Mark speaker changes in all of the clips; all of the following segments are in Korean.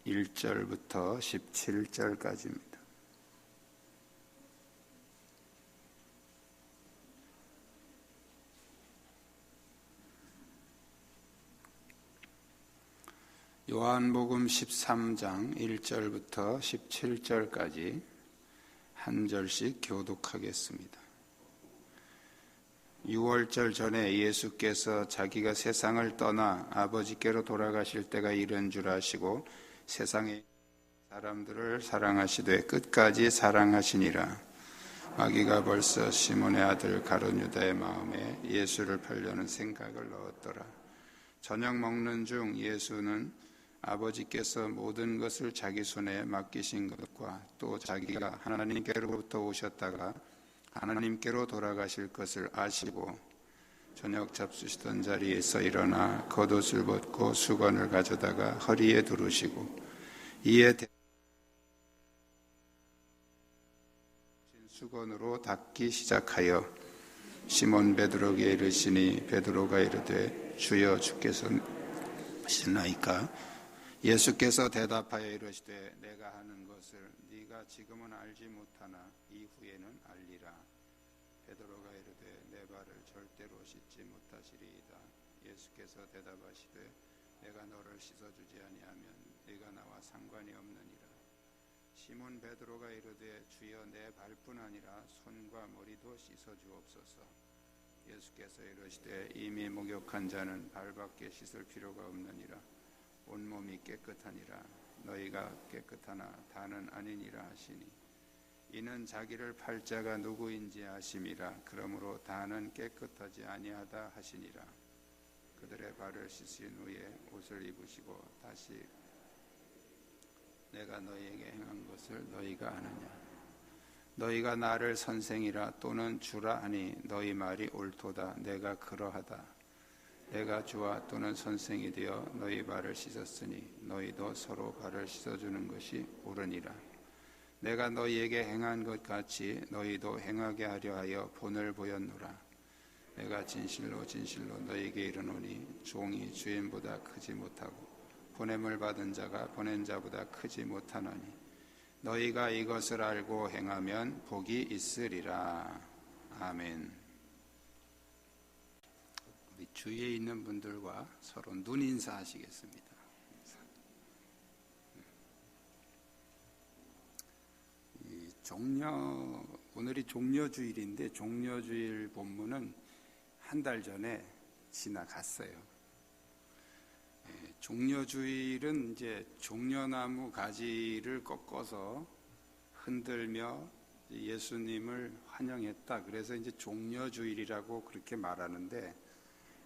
Speaker 1: 1절부터 17절까지입니다. 요한복음 13장 1절부터 17절까지 한 절씩 교독하겠습니다. 6월절 전에 예수께서 자기가 세상을 떠나 아버지께로 돌아가실 때가 이른 줄 아시고 세상의 사람들을 사랑하시되 끝까지 사랑하시니라. 마귀가 벌써 시몬의 아들 가룟 유다의 마음에 예수를 팔려는 생각을 넣었더라. 저녁 먹는 중 예수는 아버지께서 모든 것을 자기 손에 맡기신 것과 또 자기가 하나님께로부터 오셨다가 하나님께로 돌아가실 것을 아시고 저녁 잡수시던 자리에서 일어나 겉옷을 벗고 수건을 가져다가 허리에 두르시고 이에 수건으로 닦기 시작하여 시몬 베드로에게 이르시니 베드로가 이르되 주여 주께서 하시나이까? 예수께서 대답하여 이르시되 내가 하는 것을 네가 지금은 알지 못하나 이후에는 알리라. 베드로가 이르되 내 발을 절대로 씻지 못하시리이다. 예수께서 대답하시되 내가 너를 씻어주지 아니하면 네가 나와 상관이 없느니라. 시몬 베드로가 이르되 주여 내 발뿐 아니라 손과 머리도 씻어주옵소서. 예수께서 이르시되 이미 목욕한 자는 발밖에 씻을 필요가 없느니라. 온몸이 깨끗하니라. 너희가 깨끗하나 다는 아니니라 하시니 이는 자기를 팔 자가 누구인지 아심이라. 그러므로 다는 깨끗하지 아니하다 하시니라. 그들의 발을 씻은 후에 옷을 입으시고 다시 내가 너희에게 행한 것을 너희가 아느냐. 너희가 나를 선생이라 또는 주라 하니 너희 말이 옳도다. 내가 그러하다. 내가 주와 또는 선생이 되어 너희 발을 씻었으니 너희도 서로 발을 씻어주는 것이 옳으니라. 내가 너희에게 행한 것 같이 너희도 행하게 하려 하여 본을 보였노라. 내가 진실로 진실로 너희에게 이르노니 종이 주인보다 크지 못하고 보냄을 받은 자가 보낸 자보다 크지 못하노니 너희가 이것을 알고 행하면 복이 있으리라. 아멘. 우리 주위에 있는 분들과 서로 눈인사 하시겠습니다. 오늘이 종려주일인데 종려주일 본문은 한 달 전에 지나갔어요. 종려주일은 이제 종려나무 가지를 꺾어서 흔들며 예수님을 환영했다. 그래서 이제 종려주일이라고 그렇게 말하는데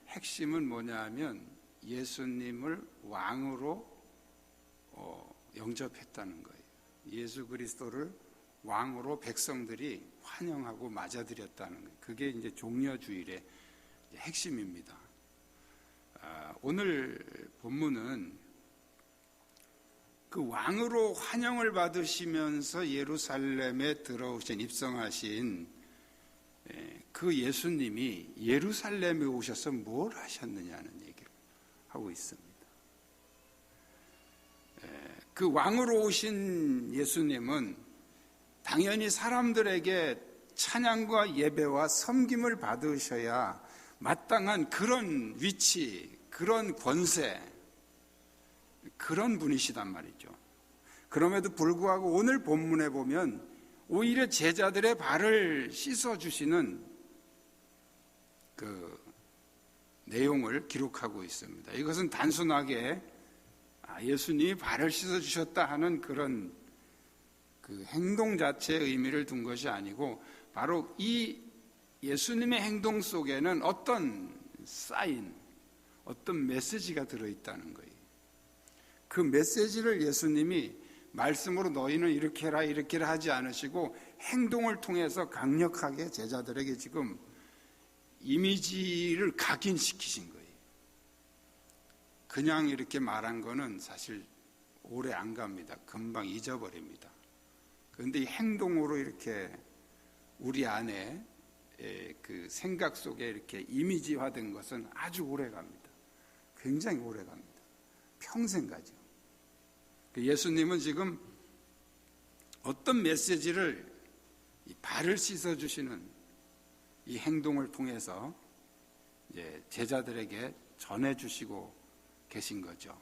Speaker 1: 핵심은 뭐냐 하면 예수님을 왕으로 영접했다는 거예요. 예수 그리스도를 왕으로 백성들이 환영하고 맞아들였다는 거예요. 그게 이제 종려주일의 핵심입니다. 오늘 본문은 그 왕으로 환영을 받으시면서 예루살렘에 들어오신 입성하신 그 예수님이 예루살렘에 오셔서 뭘 하셨느냐는 얘기를 하고 있습니다. 그 왕으로 오신 예수님은 당연히 사람들에게 찬양과 예배와 섬김을 받으셔야 마땅한 그런 위치, 그런 권세, 그런 분이시단 말이죠. 그럼에도 불구하고 오늘 본문에 보면 오히려 제자들의 발을 씻어주시는 그 내용을 기록하고 있습니다. 이것은 단순하게 예수님이 발을 씻어주셨다 하는 그런 그 행동 자체의 의미를 둔 것이 아니고 바로 이 예수님의 행동 속에는 어떤 사인, 어떤 메시지가 들어있다는 거예요. 그 메시지를 예수님이 말씀으로 너희는 이렇게 해라 이렇게 해라 하지 않으시고 행동을 통해서 강력하게 제자들에게 지금 이미지를 각인시키신 거예요. 그냥 이렇게 말한 거는 사실 오래 안 갑니다. 금방 잊어버립니다. 그런데 이 행동으로 이렇게 우리 안에 그 생각 속에 이렇게 이미지화된 것은 아주 오래 갑니다. 굉장히 오래 갑니다. 평생 가죠. 예수님은 지금 어떤 메시지를 발을 씻어주시는 이 행동을 통해서 제자들에게 전해주시고 계신 거죠.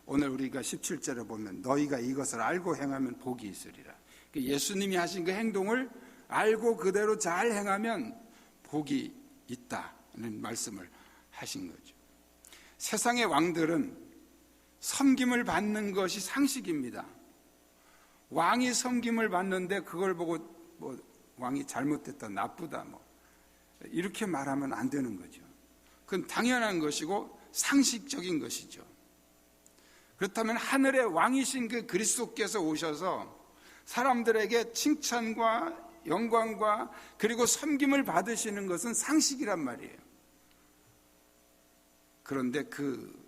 Speaker 1: 오늘 우리가 17절에 보면 너희가 이것을 알고 행하면 복이 있으리라. 예수님이 하신 그 행동을 알고 그대로 잘 행하면 복이 있다는 말씀을 하신 거죠. 세상의 왕들은 섬김을 받는 것이 상식입니다. 왕이 섬김을 받는데 그걸 보고 왕이 잘못됐다, 나쁘다 이렇게 말하면 안 되는 거죠. 그건 당연한 것이고 상식적인 것이죠. 그렇다면 하늘의 왕이신 그 그리스도께서 오셔서 사람들에게 칭찬과 영광과 그리고 섬김을 받으시는 것은 상식이란 말이에요. 그런데 그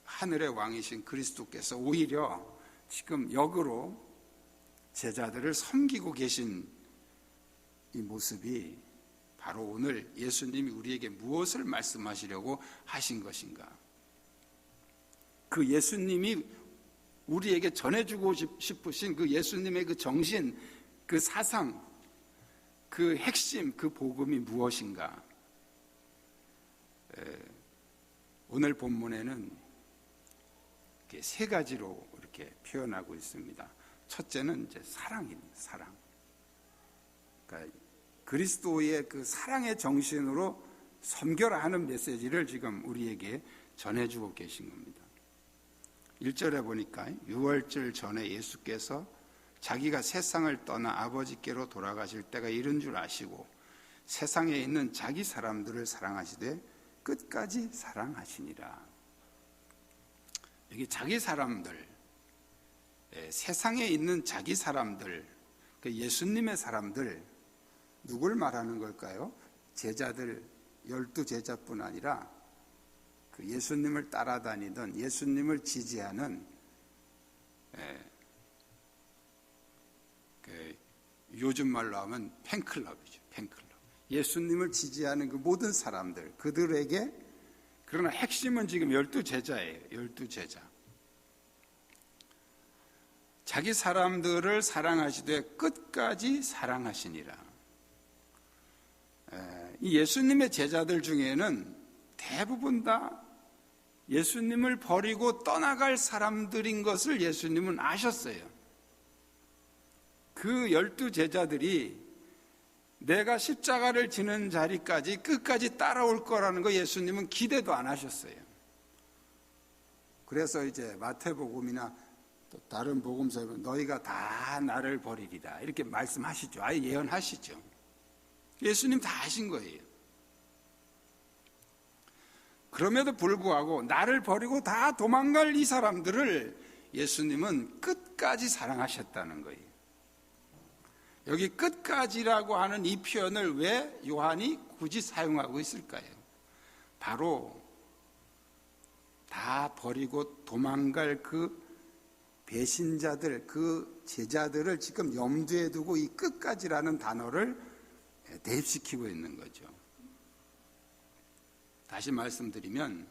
Speaker 1: 하늘의 왕이신 그리스도께서 오히려 지금 역으로 제자들을 섬기고 계신 이 모습이 바로 오늘 예수님이 우리에게 무엇을 말씀하시려고 하신 것인가? 그 예수님이 우리에게 전해주고 싶으신 그 예수님의 그 정신, 그 사상, 그 핵심, 그 복음이 무엇인가? 오늘 본문에는 이렇게 세 가지로 이렇게 표현하고 있습니다. 첫째는 이제 사랑입니다. 사랑. 그러니까 그리스도의 그 사랑의 정신으로 섬겨라 하는 메시지를 지금 우리에게 전해주고 계신 겁니다. 1절에 보니까 유월절 전에 예수께서 자기가 세상을 떠나 아버지께로 돌아가실 때가 이른 줄 아시고 세상에 있는 자기 사람들을 사랑하시되 끝까지 사랑하시니라. 여기 자기 사람들, 세상에 있는 자기 사람들, 그 예수님의 사람들, 누굴 말하는 걸까요? 제자들, 12제자뿐 아니라 그 예수님을 따라다니던, 예수님을 지지하는 요즘 말로 하면 팬클럽이죠. 팬클럽. 예수님을 지지하는 그 모든 사람들, 그들에게, 그러나 핵심은 지금 12제자예요. 12제자. 자기 사람들을 사랑하시되 끝까지 사랑하시니라. 이 예수님의 제자들 중에는 대부분 다 예수님을 버리고 떠나갈 사람들인 것을 예수님은 아셨어요. 그 12제자들이 내가 십자가를 지는 자리까지 끝까지 따라올 거라는 거 예수님은 기대도 안 하셨어요. 그래서 이제 마태복음이나 또 다른 복음서에 보면 너희가 다 나를 버리리라 이렇게 말씀하시죠. 아예 예언하시죠. 예수님 다 하신 거예요. 그럼에도 불구하고 나를 버리고 다 도망갈 이 사람들을 예수님은 끝까지 사랑하셨다는 거예요. 여기 끝까지라고 하는 이 표현을 왜 요한이 굳이 사용하고 있을까요? 바로 다 버리고 도망갈 그 배신자들, 그 제자들을 지금 염두에 두고 이 끝까지라는 단어를 대입시키고 있는 거죠. 다시 말씀드리면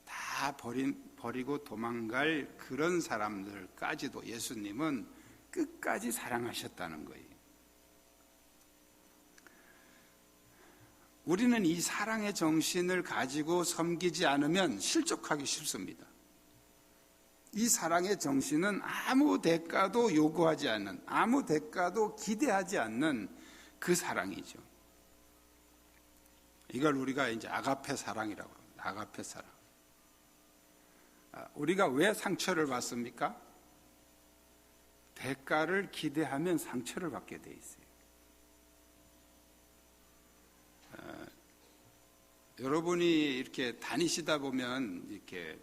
Speaker 1: 다 버리고 도망갈 그런 사람들까지도 예수님은 끝까지 사랑하셨다는 거예요. 우리는 이 사랑의 정신을 가지고 섬기지 않으면 실족하기 쉽습니다. 이 사랑의 정신은 아무 대가도 요구하지 않는, 아무 대가도 기대하지 않는 그 사랑이죠. 이걸 우리가 이제 아가페 사랑이라고 합니다. 아가페 사랑. 우리가 왜 상처를 받습니까? 대가를 기대하면 상처를 받게 돼 있어요. 여러분이 이렇게 다니시다 보면 이렇게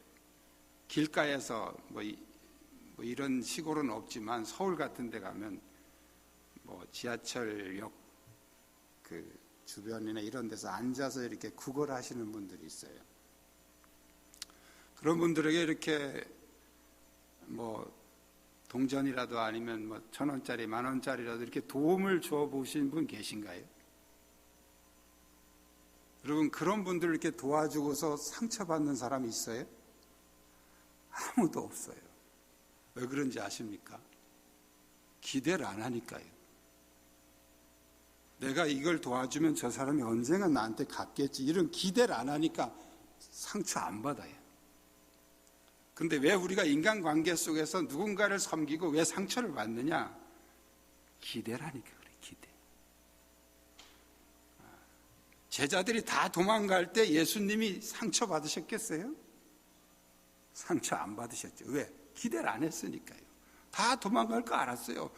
Speaker 1: 길가에서 뭐 이런 시골은 없지만 서울 같은 데 가면 뭐 지하철역 그 주변이나 이런 데서 앉아서 이렇게 구걸하시는 분들이 있어요. 그런 분들에게 이렇게 뭐 동전이라도 아니면 뭐 1,000원짜리, 10,000원짜리라도 이렇게 도움을 줘 보신 분 계신가요? 여러분, 그런 분들 이렇게 도와주고서 상처받는 사람이 있어요? 아무도 없어요. 왜 그런지 아십니까? 기대를 안 하니까요. 내가 이걸 도와주면 저 사람이 언젠가 나한테 갚겠지, 이런 기대를 안 하니까 상처 안 받아요. 근데 왜 우리가 인간관계 속에서 누군가를 섬기고 왜 상처를 받느냐? 기대라니까 그래, 기대. 제자들이 다 도망갈 때 예수님이 상처 받으셨겠어요? 상처 안 받으셨죠. 왜? 기대를 안 했으니까요. 다 도망갈 거 알았어요.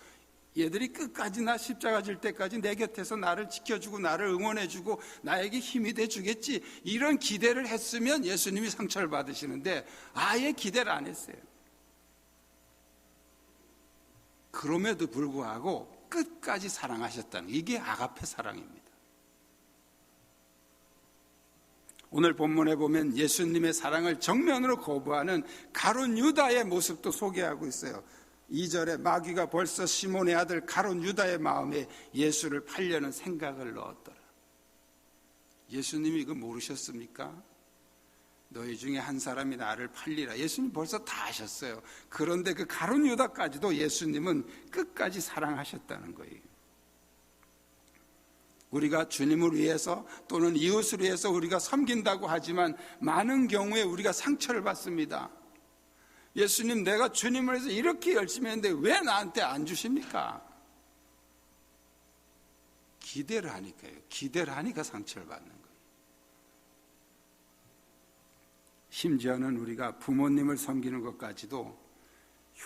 Speaker 1: 얘들이 끝까지 나 십자가 질 때까지 내 곁에서 나를 지켜주고 나를 응원해주고 나에게 힘이 돼주겠지, 이런 기대를 했으면 예수님이 상처를 받으시는데 아예 기대를 안 했어요. 그럼에도 불구하고 끝까지 사랑하셨다는, 이게 아가페 사랑입니다. 오늘 본문에 보면 예수님의 사랑을 정면으로 거부하는 가룟 유다의 모습도 소개하고 있어요. 2절에 마귀가 벌써 시몬의 아들 가룟 유다의 마음에 예수를 팔려는 생각을 넣었더라. 예수님이 이거 모르셨습니까? 너희 중에 한 사람이 나를 팔리라. 예수님 벌써 다 아셨어요. 그런데 그 가룟 유다까지도 예수님은 끝까지 사랑하셨다는 거예요. 우리가 주님을 위해서 또는 이웃을 위해서 우리가 섬긴다고 하지만 많은 경우에 우리가 상처를 받습니다. 예수님, 내가 주님을 위해서 이렇게 열심히 했는데 왜 나한테 안 주십니까? 기대를 하니까요. 기대를 하니까 상처를 받는 거예요. 심지어는 우리가 부모님을 섬기는 것까지도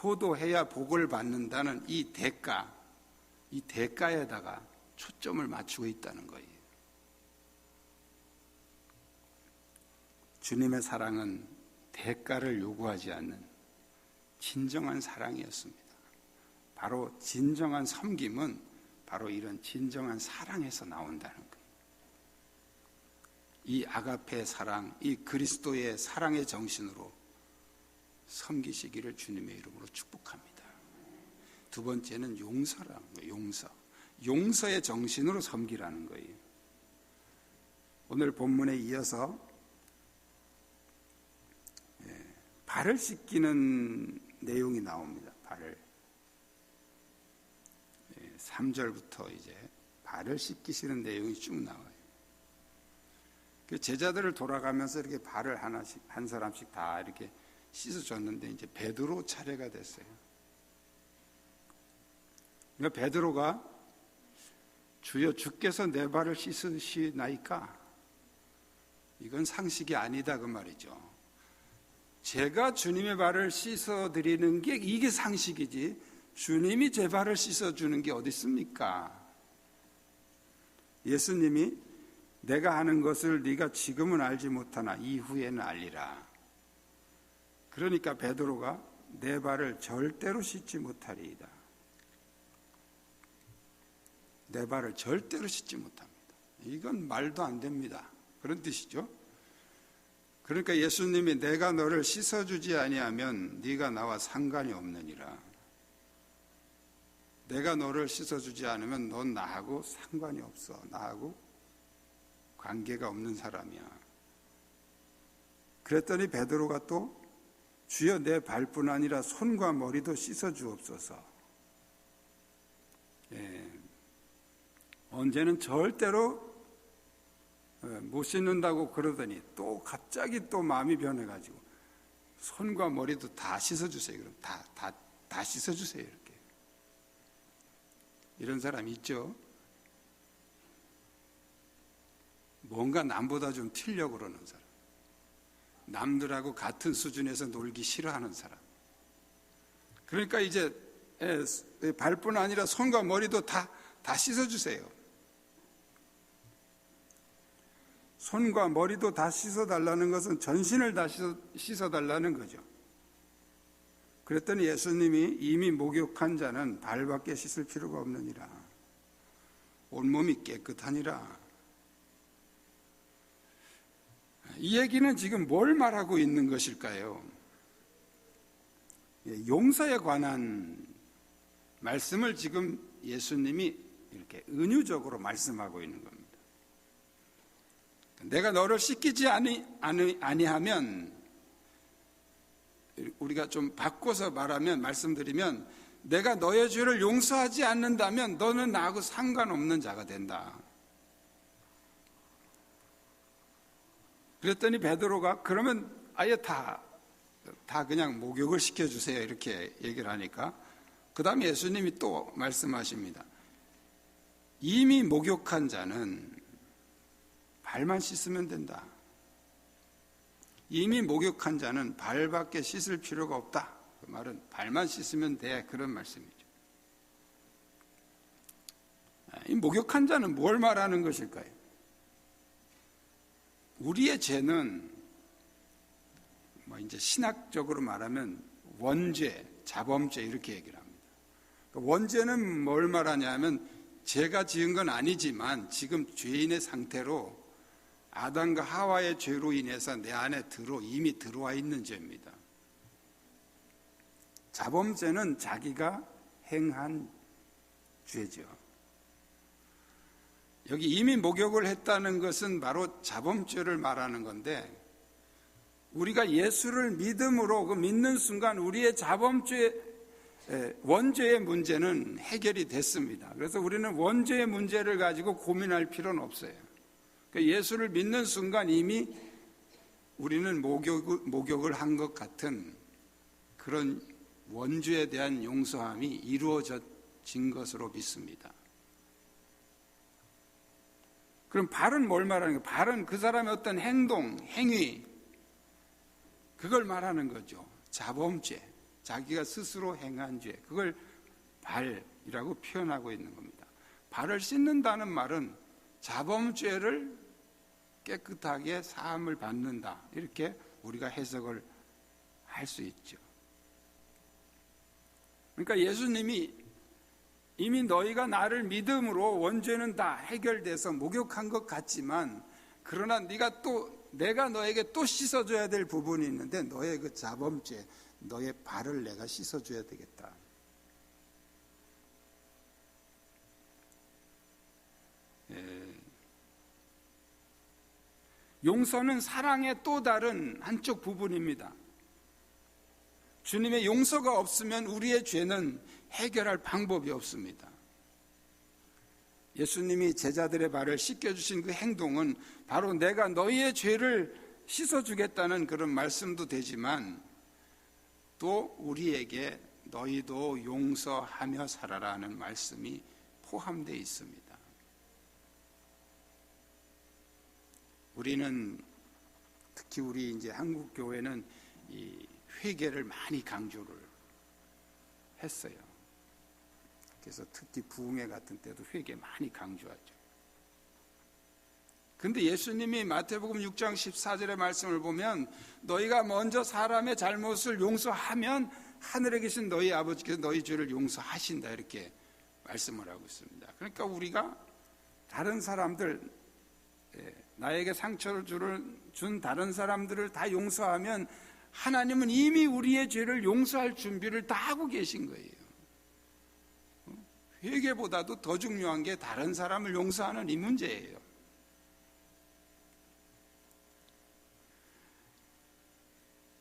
Speaker 1: 효도해야 복을 받는다는 이 대가에다가 초점을 맞추고 있다는 거예요. 주님의 사랑은 대가를 요구하지 않는 진정한 사랑이었습니다. 바로 진정한 섬김은 바로 이런 진정한 사랑에서 나온다는 거예요. 이 아가페 사랑, 이 그리스도의 사랑의 정신으로 섬기시기를 주님의 이름으로 축복합니다. 두 번째는 용서라는 거예요. 용서의 정신으로 섬기라는 거예요. 오늘 본문에 이어서 발을 씻기는 내용이 나옵니다. 발을 3절부터 이제 발을 씻기시는 내용이 쭉 나와요. 그 제자들을 돌아가면서 이렇게 발을 하나씩 한 사람씩 다 이렇게 씻어줬는데 이제 베드로 차례가 됐어요. 그러니까 베드로가 주여, 주께서 내 발을 씻으시나이까? 이건 상식이 아니다 그 말이죠. 제가 주님의 발을 씻어드리는 게 이게 상식이지, 주님이 제 발을 씻어주는 게 어디 있습니까? 예수님이 내가 하는 것을 네가 지금은 알지 못하나 이후에는 알리라. 그러니까 베드로가 내 발을 절대로 씻지 못하리이다. 내 발을 절대로 씻지 못합니다. 이건 말도 안 됩니다. 그런 뜻이죠. 그러니까 예수님이 내가 너를 씻어주지 아니하면 네가 나와 상관이 없느니라. 내가 너를 씻어주지 않으면 넌 나하고 상관이 없어. 나하고 관계가 없는 사람이야. 그랬더니 베드로가 또 주여, 내 발뿐 아니라 손과 머리도 씻어주옵소서. 언제는 절대로 못 씻는다고 그러더니 또 갑자기 또 마음이 변해가지고 손과 머리도 다 씻어주세요. 그럼 다 씻어주세요. 이렇게. 이런 사람 있죠? 뭔가 남보다 좀 튀려고 그러는 사람. 남들하고 같은 수준에서 놀기 싫어하는 사람. 그러니까 이제 발뿐 아니라 손과 머리도 다 씻어주세요. 손과 머리도 다 씻어달라는 것은 전신을 다 씻어달라는 거죠. 그랬더니 예수님이 이미 목욕한 자는 발밖에 씻을 필요가 없느니라. 온몸이 깨끗하니라. 이 얘기는 지금 뭘 말하고 있는 것일까요? 용서에 관한 말씀을 지금 예수님이 이렇게 은유적으로 말씀하고 있는 겁니다. 내가 너를 씻기지 아니하면 우리가 좀 바꿔서 말씀드리면 내가 너의 죄를 용서하지 않는다면 너는 나하고 상관없는 자가 된다. 그랬더니 베드로가 그러면 아예 다 그냥 목욕을 시켜주세요 이렇게 얘기를 하니까 그 다음에 예수님이 또 말씀하십니다. 이미 목욕한 자는 발만 씻으면 된다. 이미 목욕한 자는 발밖에 씻을 필요가 없다. 그 말은 발만 씻으면 돼 그런 말씀이죠. 이 목욕한 자는 뭘 말하는 것일까요? 우리의 죄는 이제 신학적으로 말하면 원죄, 자범죄 이렇게 얘기를 합니다. 원죄는 뭘 말하냐면 죄가 지은 건 아니지만 지금 죄인의 상태로 아담과 하와의 죄로 인해서 내 안에 이미 들어와 있는 죄입니다. 자범죄는 자기가 행한 죄죠. 여기 이미 목욕을 했다는 것은 바로 자범죄를 말하는 건데 우리가 예수를 믿음으로 그 믿는 순간 우리의 자범죄 원죄의 문제는 해결이 됐습니다. 그래서 우리는 원죄의 문제를 가지고 고민할 필요는 없어요. 예수를 믿는 순간 이미 우리는 목욕을 한 것 같은 그런 원죄에 대한 용서함이 이루어진 것으로 믿습니다. 그럼 발은 뭘 말하는 거예요? 발은 그 사람의 어떤 행동, 행위 그걸 말하는 거죠. 자범죄, 자기가 스스로 행한 죄 그걸 발이라고 표현하고 있는 겁니다. 발을 씻는다는 말은 자범죄를 깨끗하게 사함을 받는다 이렇게 우리가 해석을 할 수 있죠. 그러니까 예수님이 이미 너희가 나를 믿음으로 원죄는 다 해결돼서 목욕한 것 같지만 그러나 내가 너에게 또 씻어줘야 될 부분이 있는데 너의 그 자범죄 너의 발을 내가 씻어줘야 되겠다. 용서는 사랑의 또 다른 한쪽 부분입니다. 주님의 용서가 없으면 우리의 죄는 해결할 방법이 없습니다. 예수님이 제자들의 발을 씻겨주신 그 행동은 바로 내가 너희의 죄를 씻어주겠다는 그런 말씀도 되지만 또 우리에게 너희도 용서하며 살아라는 말씀이 포함되어 있습니다. 우리는 특히 우리 이제 한국 교회는 이 회개를 많이 강조를 했어요. 그래서 특히 부흥회 같은 때도 회개 많이 강조하죠. 근데 예수님이 마태복음 6장 14절의 말씀을 보면 너희가 먼저 사람의 잘못을 용서하면 하늘에 계신 너희 아버지께서 너희 죄를 용서하신다 이렇게 말씀을 하고 있습니다. 그러니까 우리가 다른 사람들 나에게 상처를 준 다른 사람들을 다 용서하면 하나님은 이미 우리의 죄를 용서할 준비를 다 하고 계신 거예요. 회개보다도 더 중요한 게 다른 사람을 용서하는 이 문제예요.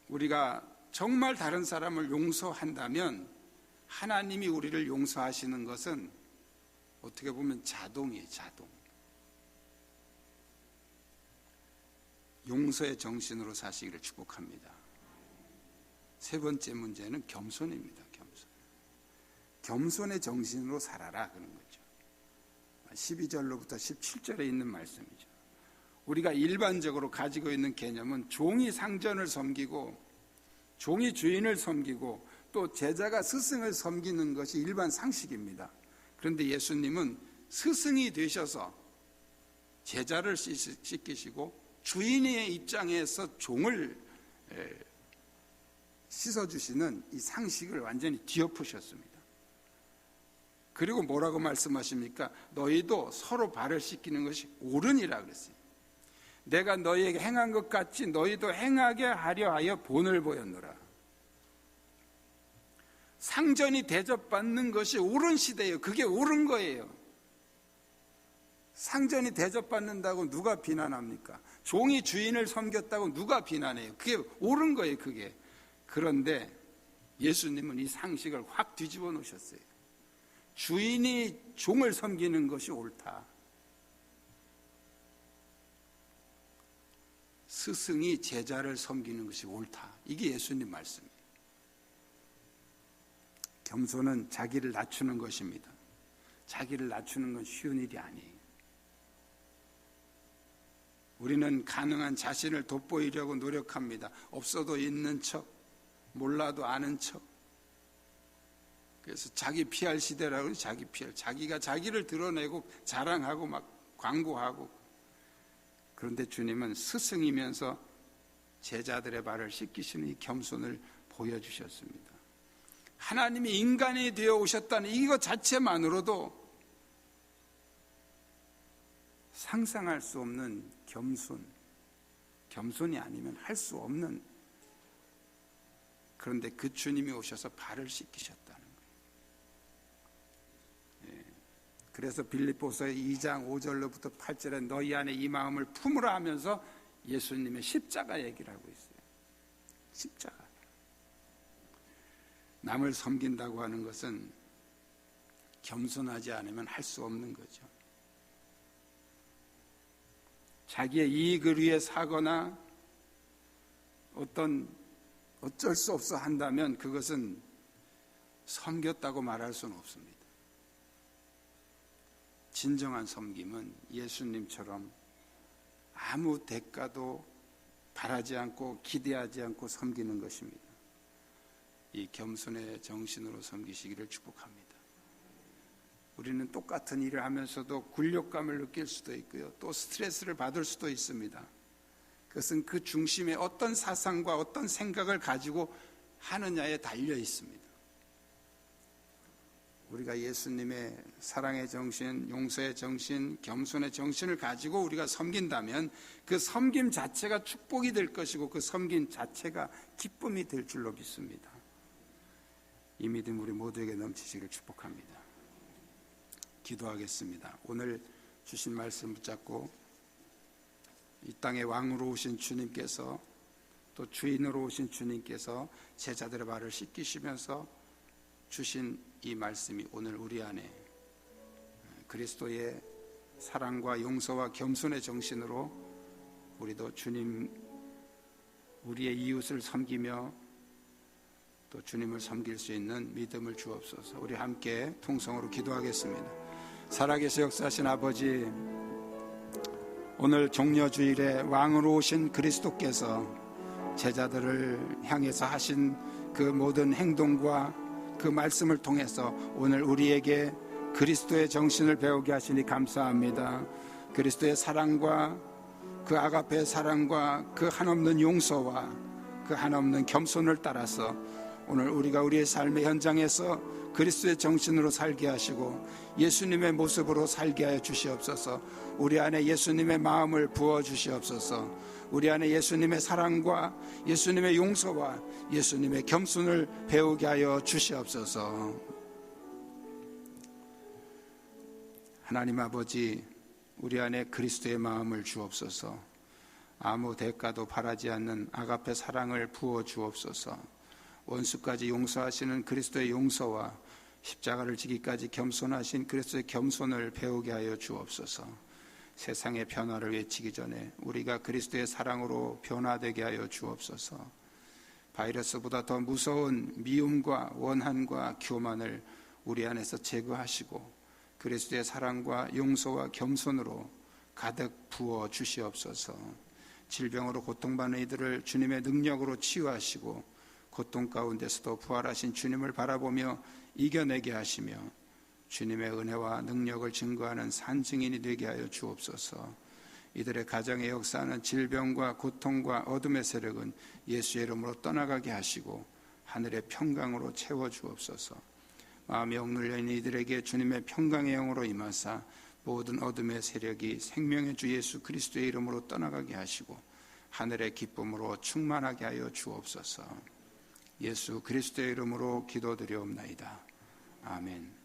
Speaker 1: 우리가 정말 다른 사람을 용서한다면 하나님이 우리를 용서하시는 것은 어떻게 보면 자동이에요, 자동. 용서의 정신으로 사시기를 축복합니다. 세 번째 문제는 겸손입니다. 겸손의 정신으로 살아라 그런 거죠. 12절로부터 17절에 있는 말씀이죠. 우리가 일반적으로 가지고 있는 개념은 종이 상전을 섬기고 종이 주인을 섬기고 또 제자가 스승을 섬기는 것이 일반 상식입니다. 그런데 예수님은 스승이 되셔서 제자를 씻기시고 주인의 입장에서 종을 씻어주시는 이 상식을 완전히 뒤엎으셨습니다. 그리고 뭐라고 말씀하십니까? 너희도 서로 발을 씻기는 것이 옳으니라 그랬어요. 내가 너희에게 행한 것 같이 너희도 행하게 하려 하여 본을 보였노라. 상전이 대접받는 것이 옳은 시대예요. 그게 옳은 거예요. 상전이 대접받는다고 누가 비난합니까? 종이 주인을 섬겼다고 누가 비난해요? 그게 옳은 거예요. 그런데 예수님은 이 상식을 확 뒤집어 놓으셨어요. 주인이 종을 섬기는 것이 옳다. 스승이 제자를 섬기는 것이 옳다. 이게 예수님 말씀이에요. 겸손은 자기를 낮추는 것입니다. 자기를 낮추는 건 쉬운 일이 아니에요. 우리는 가능한 자신을 돋보이려고 노력합니다. 없어도 있는 척, 몰라도 아는 척. 그래서 자기 PR 시대라고 자기 PR. 자기가 자기를 드러내고 자랑하고 막 광고하고. 그런데 주님은 스승이면서 제자들의 발을 씻기시는 이 겸손을 보여주셨습니다. 하나님이 인간이 되어 오셨다는 이것 자체만으로도 상상할 수 없는 겸손이 아니면 할 수 없는, 그런데 그 주님이 오셔서 발을 씻기셨다는 거예요. 예. 그래서 빌립보서 2장 5절로부터 8절에 너희 안에 이 마음을 품으라 하면서 예수님의 십자가 얘기를 하고 있어요. 십자가. 남을 섬긴다고 하는 것은 겸손하지 않으면 할 수 없는 거죠. 자기의 이익을 위해 사거나 어쩔 수 없어 한다면 그것은 섬겼다고 말할 수는 없습니다. 진정한 섬김은 예수님처럼 아무 대가도 바라지 않고 기대하지 않고 섬기는 것입니다. 이 겸손의 정신으로 섬기시기를 축복합니다. 우리는 똑같은 일을 하면서도 굴욕감을 느낄 수도 있고요. 또 스트레스를 받을 수도 있습니다. 그것은 그 중심에 어떤 사상과 어떤 생각을 가지고 하느냐에 달려 있습니다. 우리가 예수님의 사랑의 정신, 용서의 정신, 겸손의 정신을 가지고 우리가 섬긴다면 그 섬김 자체가 축복이 될 것이고 그 섬김 자체가 기쁨이 될 줄로 믿습니다. 이 믿음 우리 모두에게 넘치시기를 축복합니다. 기도하겠습니다. 오늘 주신 말씀 붙잡고 이 땅의 왕으로 오신 주님께서 또 주인으로 오신 주님께서 제자들의 발을 씻기시면서 주신 이 말씀이 오늘 우리 안에 그리스도의 사랑과 용서와 겸손의 정신으로 우리도 주님, 우리의 이웃을 섬기며 또 주님을 섬길 수 있는 믿음을 주옵소서. 우리 함께 통성으로 기도하겠습니다. 살아계시 역사하신 아버지, 오늘 종려주일에 왕으로 오신 그리스도께서 제자들을 향해서 하신 그 모든 행동과 그 말씀을 통해서 오늘 우리에게 그리스도의 정신을 배우게 하시니 감사합니다. 그리스도의 사랑과 그 아가페의 사랑과 그 한없는 용서와 그 한없는 겸손을 따라서 오늘 우리가 우리의 삶의 현장에서 그리스도의 정신으로 살게 하시고 예수님의 모습으로 살게 하여 주시옵소서. 우리 안에 예수님의 마음을 부어 주시옵소서. 우리 안에 예수님의 사랑과 예수님의 용서와 예수님의 겸손을 배우게 하여 주시옵소서. 하나님 아버지, 우리 안에 그리스도의 마음을 주옵소서. 아무 대가도 바라지 않는 아가페 사랑을 부어 주옵소서. 원수까지 용서하시는 그리스도의 용서와 십자가를 지기까지 겸손하신 그리스도의 겸손을 배우게 하여 주옵소서. 세상의 변화를 외치기 전에 우리가 그리스도의 사랑으로 변화되게 하여 주옵소서. 바이러스보다 더 무서운 미움과 원한과 교만을 우리 안에서 제거하시고 그리스도의 사랑과 용서와 겸손으로 가득 부어 주시옵소서. 질병으로 고통받는 이들을 주님의 능력으로 치유하시고 고통 가운데서도 부활하신 주님을 바라보며 이겨내게 하시며 주님의 은혜와 능력을 증거하는 산증인이 되게 하여 주옵소서. 이들의 가정에 역사하는 질병과 고통과 어둠의 세력은 예수의 이름으로 떠나가게 하시고 하늘의 평강으로 채워 주옵소서. 마음이 억눌려 있는 이들에게 주님의 평강의 영으로 임하사 모든 어둠의 세력이 생명의 주 예수 그리스도의 이름으로 떠나가게 하시고 하늘의 기쁨으로 충만하게 하여 주옵소서. 예수 그리스도의 이름으로 기도드리옵나이다. 아멘.